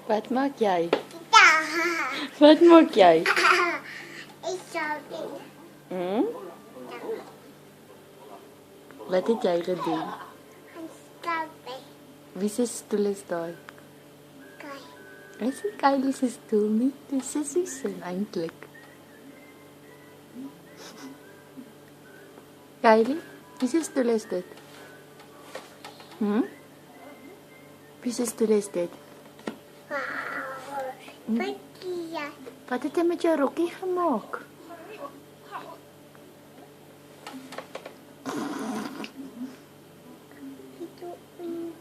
Wat maak jy? Ja. Wat maak jy? Ik zou dit. Hm? Wat het jy gedoen? Een stapje. Wie se stoel is daai? Kijk. Is nie Kylie se stoel nie, dis Sissy se eintlik. Kylie, wie se stoel is dit? Hm? Wie se stoel is dit? Pakia. Wat het jy met jou rokkie gemaak?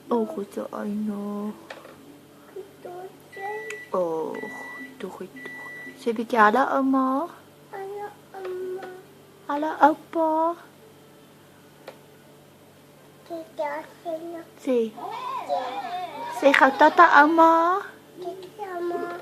Oh, goed zo, Aino. Oh, goed. Sê bietjie hallo ouma. Hallo oma. Hallo oupa. Kijk daar zijn Sê. Sê gou tata ouma. Kijk daar maar.